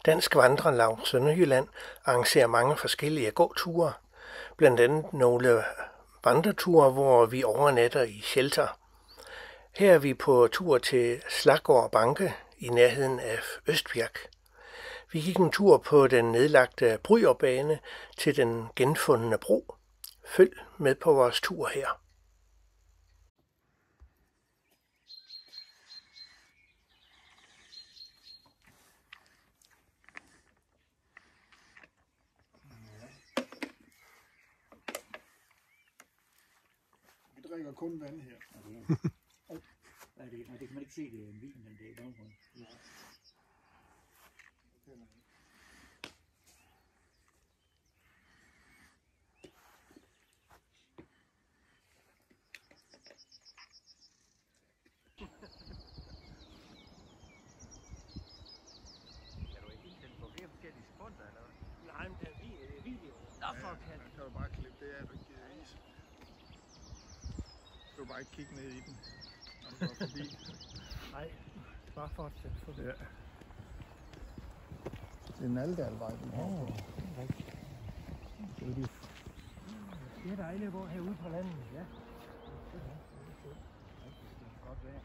Dansk Vandrelaug Sønderjylland arrangerer mange forskellige gåture, blandt andet nogle vandreture, hvor vi overnatter i shelter. Her er vi på tur til Slaggaard Banke i nærheden af Østbirk. Vi gik en tur på den nedlagte Brygerbane til den genfundne bro. Følg med på vores tur her. Vi drikker kun vand her. Det kan man ikke se, det er en vin, men det er baggrund. Ja. Kan du ikke indstille på flere forskellige sekunder, eller hvad? Nej, men det er video. Nå, for Man kan jo bare klippe det af, du ikke gider vise. Du kan bare ikke kigge ned i den, når du går forbi. Nej, bare fortsæt for det. Ja. Det er Naldalvej, den her. Det er dejligt at gå herude på landet, ja. Det kan godt være.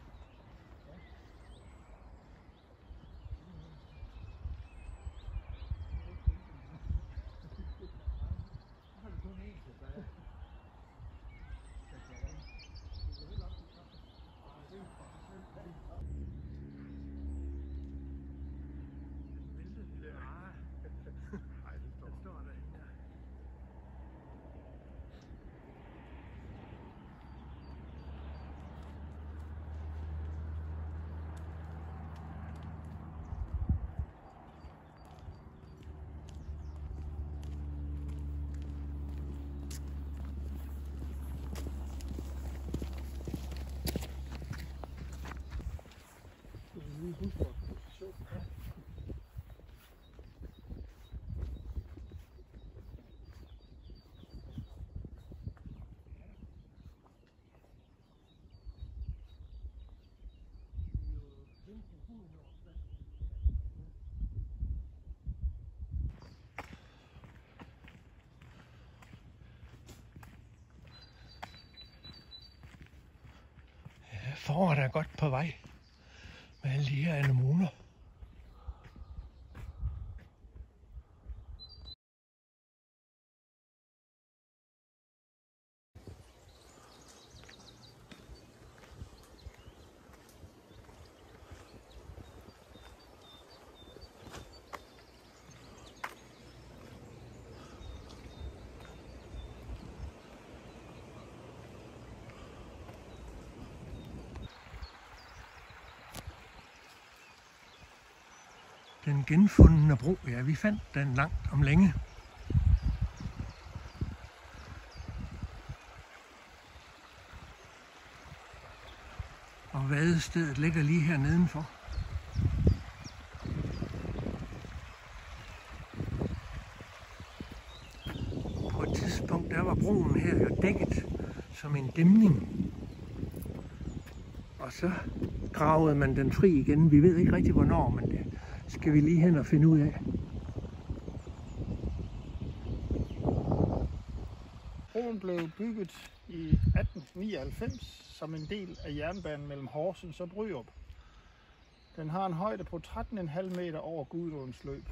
Foråret er godt på vej med alle de her anemoner. Den genfundne bro, ja, vi fandt den langt om længe. Og vadestedet ligger lige her nedenfor. På et tidspunkt der var broen her jo dækket som en dæmning. Og så gravede man den fri igen. Vi ved ikke rigtig hvornår, men det skal vi lige hen og finde ud af. Broen blev bygget i 1899 som en del af jernbanen mellem Horsens og Bryrup. Den har en højde på 13,5 meter over Gudenåens løb.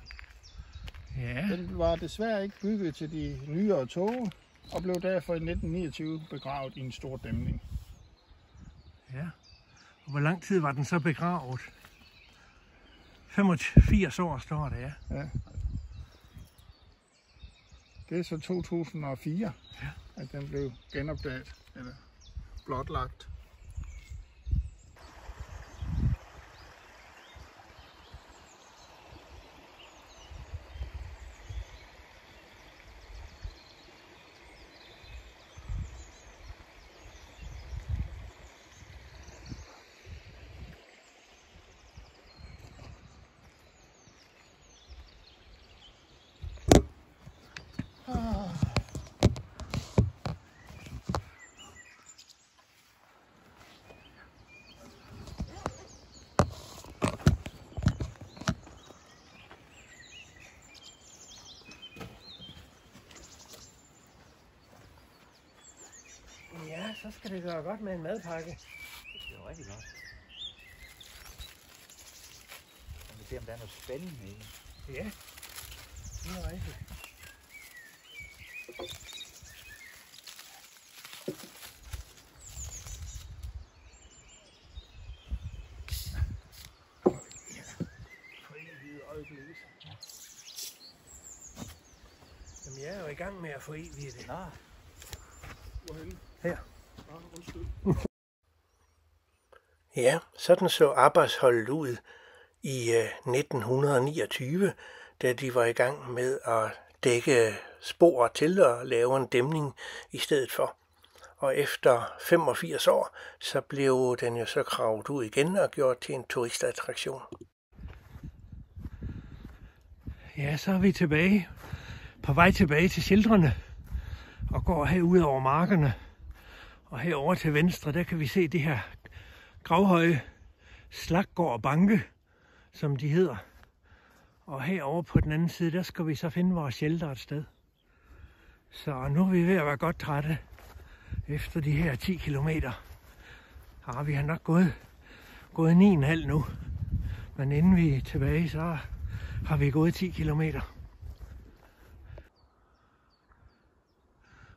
Ja. Den var desværre ikke bygget til de nyere tog og blev derfor i 1929 begravet i en stor dæmning. Ja. Og hvor lang tid var den så begravet? 85 år står det, ja. Ja. Det er så 2004, at den blev genopdaget eller blotlagt. skal det gøre godt med en madpakke. Det er rigtig godt. Jeg vil se, om der er noget spændende i den. Ja, det er rigtigt. Jamen, jeg er jo i gang med at få evige det. Nå. Hvorhenne? Her. Nå, undskyld. Ja, sådan så arbejdsholdet ud i 1929, da de var i gang med at dække spor til og lave en dæmning i stedet for. Og efter 85 år, så blev den jo så gravet ud igen og gjort til en turistattraktion. Ja, så er vi tilbage. På vej tilbage til Sheltrene og går herude over markerne. Og herovre til venstre, der kan vi se det her gravhøje Slaggaard Banke, som de hedder. Og herovre på den anden side, der skal vi så finde vores shelter et sted. Så nu er vi ved at være godt trætte efter de her 10 kilometer. Ja, vi har nok gået 9,5 nu. Men inden vi er tilbage, så har vi gået 10 kilometer.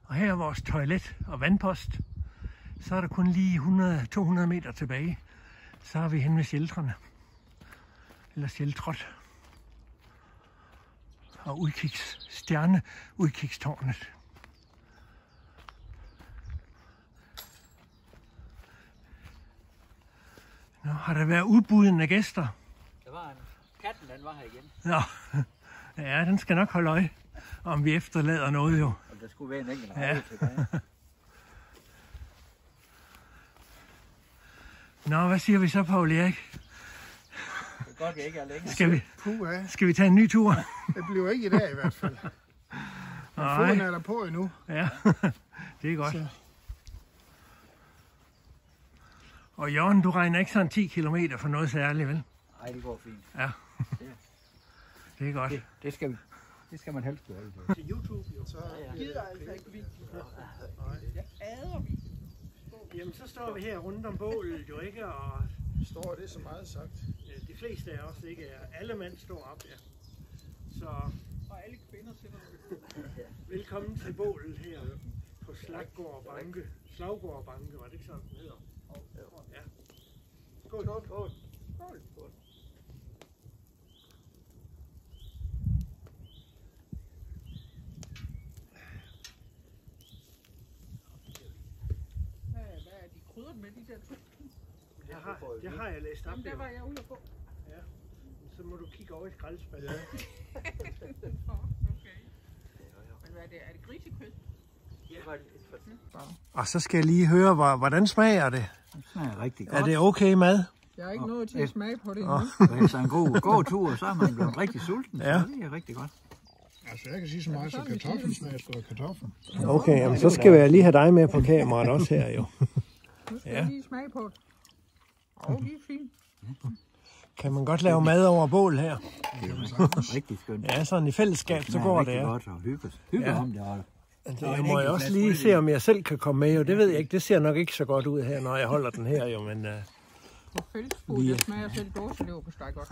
Og her er vores toilet og vandpost. Så er der kun lige 100-200 meter tilbage. Så er vi henne ved sheltrene. Eller sheltret. Og stjerneudkigstårnet. Nå, har der været udbudende gæster? Der var en katten, den var her igen. Nå, ja, den skal nok holde øje, om vi efterlader noget jo. Og der skulle være en enkelt række tilbage. Nå, hvad siger vi så, Paul Erik? Det er godt, jeg ikke er længe. Skal vi tage en ny tur? Det bliver ikke i dag i hvert fald. Foden er der på endnu. Ja, det er godt. Så. Og Jørgen, du regner ikke sådan 10 kilometer for noget særligt, vel? Nej, det går fint. Ja, det er godt. Det skal man helst gøre. Til YouTube, jo. Så gider altså ikke video. Jeg ader video. Jamen, så står vi her rundt om bålet jo ikke, og står det så meget sagt. De fleste af os ikke er. Alle mænd står op, ja. Så Og alle kvinder sætter velkommen til bålet her på Slaggaard Banke. Slaggaard Banke, var det ikke sådan, den hedder? Ja. Skål. Skål. Skål. Skål. Hvad er de krydret med, de der to? Det har jeg læst op. Jamen, der var jeg ude på. Ja. Så må du kigge over i skraldespanden. Ja. Okay. Men hvad er det? Er det grisekød? Og så skal jeg lige høre, hvordan smager det? Det smager rigtig godt. Er det okay mad? Jeg har ikke nået til at smage på det endnu. Så en god tur, så er man blevet rigtig sulten. Ja. Så det er rigtig godt. Altså, jeg kan sige så meget, så kartoflen smager sgu af kartoflen. Okay, jamen, så skal jeg lige have dig med på kameraet også her jo. Nu skal jeg lige smage på det. Det er fint. Kan man godt lave mad over bål her? Det er rigtig skønt. Ja, sådan i fællesskab, så går det. Det er godt at hygge om det. Jeg må jo også lige se, om jeg selv kan komme med. Jo. Det ved jeg ikke. Det ser nok ikke så godt ud her, når jeg holder den her. Jo, men, på fællesfod, jeg smager selv dåselever på steg godt.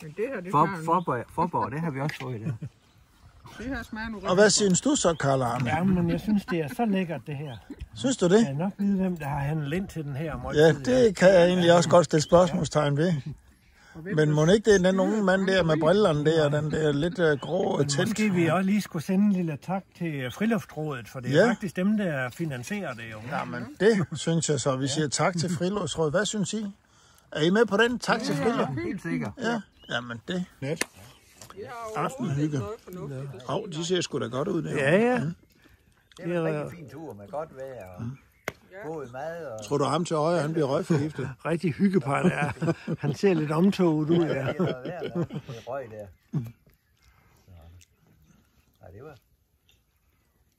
Men det her, det Forborg, det har vi også fået i det. Det her smager nu rigtig. Og hvad synes du så, Karl Arne? ja, men jeg synes, det er så lækkert, det her. Synes du det? Jeg kan nok vide, hvem der har handlet ind til den her måltid. Ja, det kan jeg egentlig også godt stille spørgsmålstegn ved. Men må ikke det er den unge mand der med brillerne der, den der lidt grå tint? Måske vi også lige skulle sende en lille tak til Friluftsrådet, for det er faktisk dem, der finansierer det jo. Jamen, det synes jeg så. Vi siger tak til Friluftsrådet. Hvad synes I? Er I med på den? Tak til Friluftsrådet. Helt sikkert. Ja, jamen det. Net. Aftenhygge. De ser sgu da godt ud der. Ja. Det er en rigtig fin tur med godt vejr og god mad. Og... Tror du ham til højre, han bliver røgforgiftet? Rigtig hyggepar, der. Han ser lidt omtoget ud, ja. Det er noget vejr, der. Det er røg der. Nej,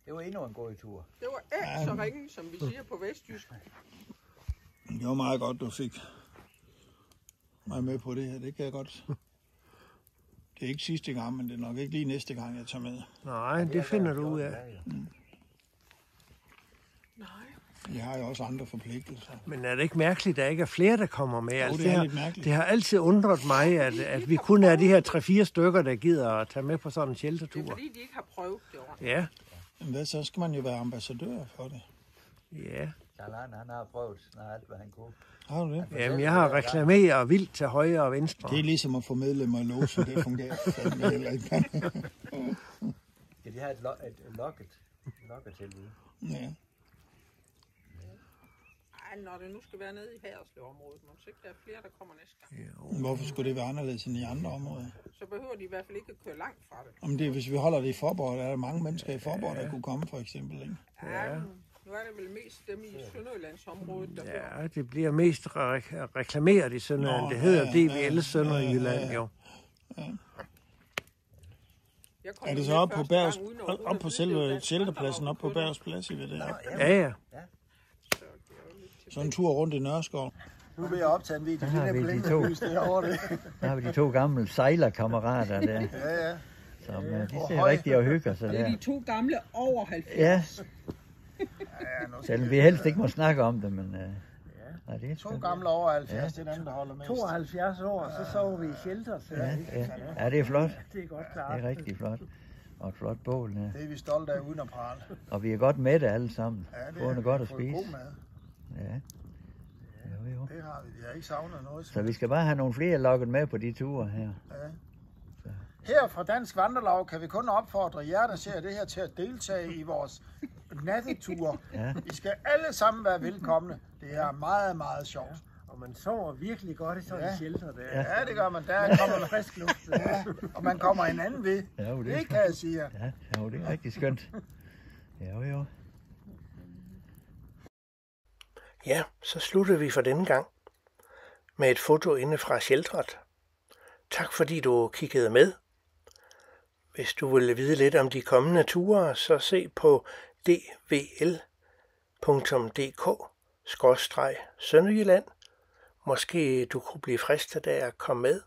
det var endnu en god tur. Det var ikke så ringe, som vi siger på vestjysk. Det var meget godt, du fik mig med på det her. Det kan jeg godt. Det er ikke sidste gang, men det er nok ikke lige næste gang, jeg tager med. Nej, det finder du ud af. Jeg har jo også andre forpligtelser. Men er det ikke mærkeligt, at der ikke er flere, der kommer med? Jo, det er lidt mærkeligt. Det har altid undret mig, at vi kun er de her 3-4 stykker, der gider at tage med på sådan en Det sheltertur. er fordi, de ikke har prøvet det ordentligt. Ja, Men hvad, så skal man jo være ambassadør for det. ja. Charlan, han har prøvet snart alt, hvad han kunne. Har du det? Jamen, jeg har reklameret vildt til højre og venstre. Det er ligesom at få medlemmer af låsen, det fungerer fandme heller ikke. Skal de have et lokketilbud? Ja. Ej, når det nu skal være nede i Haderslev-området, må så ikke der er flere, der kommer næste gang. Hvorfor skulle det være anderledes end i andre områder? Så behøver de i hvert fald ikke at køre langt fra det. Om det, hvis vi holder det i Forborg, der er der mange mennesker i Forborg, der kunne komme, for eksempel. Ikke? Ja. Nu er det vel mest dem i Sønderjyllandsområdet, der bor. Ja, det bliver mest reklameret i Sønderjylland. Nå, Det hedder ja, DVL Sønderjylland, jo. Er det så op på selve shelterpladsen, op på Bergs Plads, I ved det? Ja. Så en tur rundt i Nørreskov. Nu vil jeg optage en video. Der har vi de to gamle sejlerkammerater der. Ja. Som de ser rigtig og hygger sig Det er der. de to gamle over 70. Ja. Selvom vi helst ikke må snakke om det, men... Nej, det er To gamle over 70, det er dem, der holder mest. 72 år, så sover vi i shelter. Så Ja, det er flot. det er godt klart. Det er rigtig flot. Og et flot bål, ja. Det er vi stolte af uden at prale. Og vi er godt mætte alle sammen. Ja, det Både er godt at fået god spise. mad. Ja. Jo. Det har vi. Vi har ikke savnet noget. Så vi skal bare have nogle flere lokket med på de ture her. Ja. Her fra Dansk Vandrelaug kan vi kun opfordre jer, der ser det her, til at deltage i vores natteture. Ja. I skal alle sammen være velkomne. Det er meget, meget sjovt. Og man sover virkelig godt i sådan en shelter der. Ja, det gør man. Der kommer man Frisk luft. og man kommer hinanden ved. Ja, jo, Det kan jeg sige jer. Ja, jo, det er rigtig skønt. Jo. Ja, så slutter vi for denne gang med et foto inde fra shelteret. Tak fordi du kiggede med. Hvis du vil vide lidt om de kommende ture, så se på dvl.dk/Sønderjylland. Måske du kunne blive fristet af at komme med.